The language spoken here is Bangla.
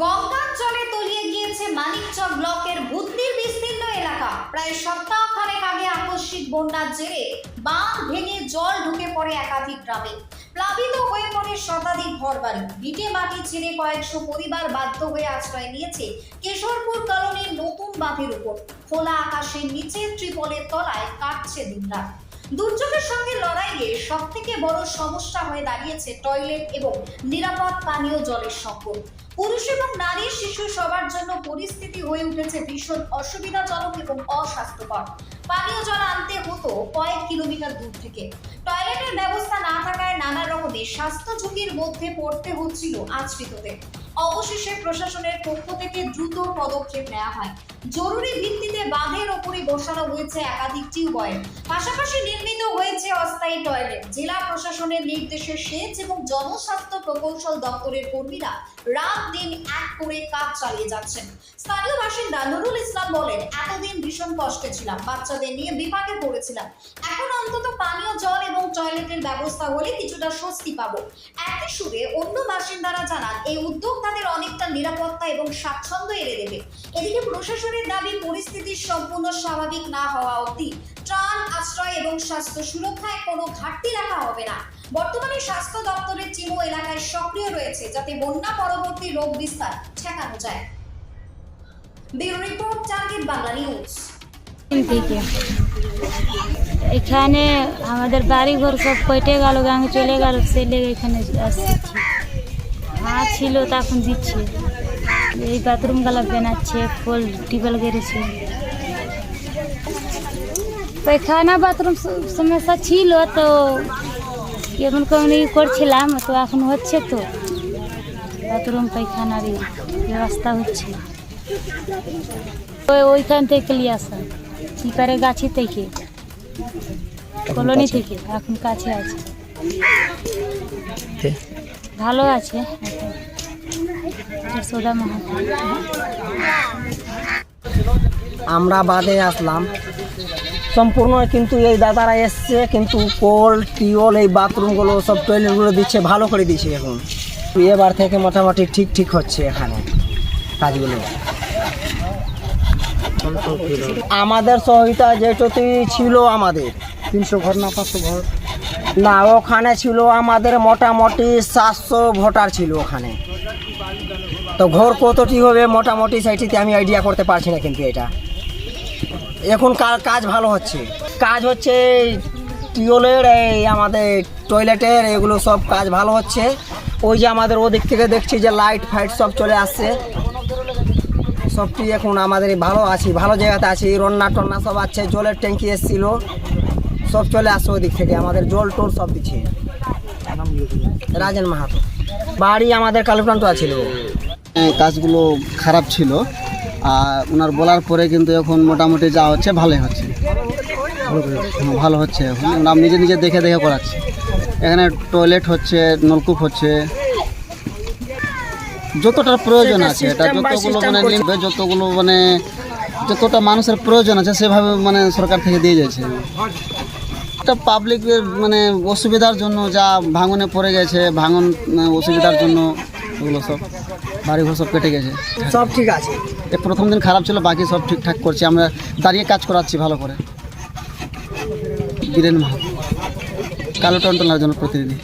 গঙ্গার জলে তলিয়ে গিয়েছে মানিকচক ব্লকের ভূতনির বিস্তীর্ণ এলাকা। প্রায় সপ্তাহখানেক আগে আকস্মিক বন্যার জেরে বাঁধ ভেঙে জল ঢুকে পড়ে একাধিক গ্রামে। প্লাবিত হয়ে পড়ে শতাধিক ঘরবাড়ি। ভিটে মাটি ছেড়ে কয়েকশো পরিবার বাধ্য হয়ে আশ্রয় নিয়েছে কেশরপুর কলোনির নতুন বাঁধের উপর। খোলা আকাশের নিচে ত্রিপলের তলায় কাটছে দিনরাত। দুর্যোগের সঙ্গে লড়াইয়ে সব থেকে বড় সমস্যা হয়ে দাঁড়িয়েছে টয়লেট এবং নিরাপদ পানীয় জলের সংকট। পুরুষ এবং নারী, শিশু সবার জন্য পরিস্থিতি হয়ে উঠেছে ভীষণ অসুবিধাজনক এবং অস্বাস্থ্যকর। পানীয় জল আনতে হতো কয়েক কিলোমিটার দূর থেকে। টয়লেটের ব্যবস্থা না থাকায় নানা রকমের স্বাস্থ্য ঝুঁকির মধ্যে পড়তে হচ্ছিল আশ্রিতদের। অবশেষে প্রশাসনের পক্ষ থেকে দ্রুত পদক্ষেপ নেওয়া হয়। জরুরি ভিত্তিতে বাঁধের ওপরে বসানো হয়েছে একাধিক টিউবওয়েল, পাশাপাশি নির্মিত হয়েছে অস্থায়ী টয়লেট। জেলা প্রশাসনের নির্দেশে সেচ এবং জনস্বাস্থ্য প্রকৌশল দপ্তরের কর্মীরা রাত দিন এক করে কাজ চালিয়ে যাচ্ছেন। স্থানীয় বাসিন্দা নুরুল ইসলাম বলেন, এতদিন ভীষণ কষ্টে ছিলাম, বাচ্চাদের নিয়ে বিপাকে পড়েছিলাম। এখন অন্তত পানীয় জল এবং টয়লেটের ব্যবস্থা হলে কিছুটা স্বস্তি পাবো। একই সুরে অন্য বাসিন্দারা জানান, এই উদ্যোগ তাদের অনেকটা নিরাপত্তা এবং স্বাচ্ছন্দ্য এনে দেবে। এদিকে প্রশাসনের দাবি, পরিস্থিতি সম্পূর্ণ স্বাভাবিক না হওয়া অবধি ত্রাণ, আশ্রয় এবং স্বাস্থ্য সুরক্ষায় কোনো ঘাটতি রাখা হবে না। বর্তমানে স্বাস্থ্য দপ্তরের টিমও এলাকায় সক্রিয় রয়েছে, যাতে বন্যা পরবর্তী রোগ বিস্তার ঠেকানো যায়। Bureau report, target Bangla news. থেকে এখানে আমাদের বাড়ি ঘর সব কেটে গেল, গাঙে চলে গেল, সে লেগে এখানে আসছি। হ্যাঁ ছিল, তখন দিচ্ছে, এই বাথরুম গালা বানাচ্ছে, ফুল টিউবওয়েল গেড়েছে। পায়খানা বাথরুম সমস্যা ছিল, তো কেমন কেমন করছিলাম, তো এখন হচ্ছে, তো বাথরুম পায়খানারই ব্যবস্থা হচ্ছে। ওইখান থেকে নিয়ে আসা চিপারে গাছি থেকে, কলোনি থেকে, এখন কাছে আছে, ভালো আছে। আমরা বাদে আসলাম সম্পূর্ণ, কিন্তু এই দাদারা এসছে, কিন্তু কল টিউবওয়েল এই বাথরুমগুলো সব টয়লেটগুলো দিচ্ছে, ভালো করে দিচ্ছে। এখন এবার থেকে মোটামুটি ঠিক হচ্ছে এখানে কাজগুলো। আমাদের সহায়তা যেটুকুই ছিল, আমাদের 300 ঘর না 500 ঘর না, ওখানে ছিল আমাদের মোটামুটি 700 ভোটার ছিল ওখানে। তো ঘর কতটি হবে মোটামুটি সেইটিতে আমি আইডিয়া করতে পারছি না, কিন্তু এটা এখন কাজ ভালো হচ্ছে। কাজ হচ্ছে টিউবওয়েলের, এই আমাদের টয়লেটের, এগুলো সব কাজ ভালো হচ্ছে। ওই যে আমাদের ওদিক থেকে দেখছি যে লাইট ফাইট সব চলে আসছে, সবটি এখন আমাদের ভালো আছি, ভালো জায়গাতে আছি। রান্না টন্না সব আছে, জলের ট্যাঙ্কি এসেছিলো, সব চলে আসছে ওদিক থেকে, আমাদের জল টোল সব দিচ্ছে। রাজেন মাহাতো বাড়ি আমাদের কালুপ্রান্ত ছিল। কাজগুলো খারাপ ছিল, আর ওনার বলার পরে কিন্তু এখন মোটামুটি যা হচ্ছে ভালোই হচ্ছে, ভালো হচ্ছে। এখন আমরা নিজে দেখে করাচ্ছি। এখানে টয়লেট হচ্ছে, নলকূপ হচ্ছে, যতটা প্রয়োজন আছে, এটা যতটা মানুষের প্রয়োজন আছে সেভাবে সরকার থেকে দিয়ে যাচ্ছে। এটা পাবলিকের অসুবিধার জন্য, যা ভাঙনে পড়ে গেছে, ভাঙন অসুবিধার জন্য ওগুলো সব বাড়িঘর সব কেটে গেছে। সব ঠিক আছে, প্রথম দিন খারাপ ছিল, বাকি সব ঠিকঠাক করছি। আমরা দাঁড়িয়ে কাজ করাচ্ছি ভালো করে। বীরেন মাহাতো, কালো টন্টলার জন্য প্রতিনিধি।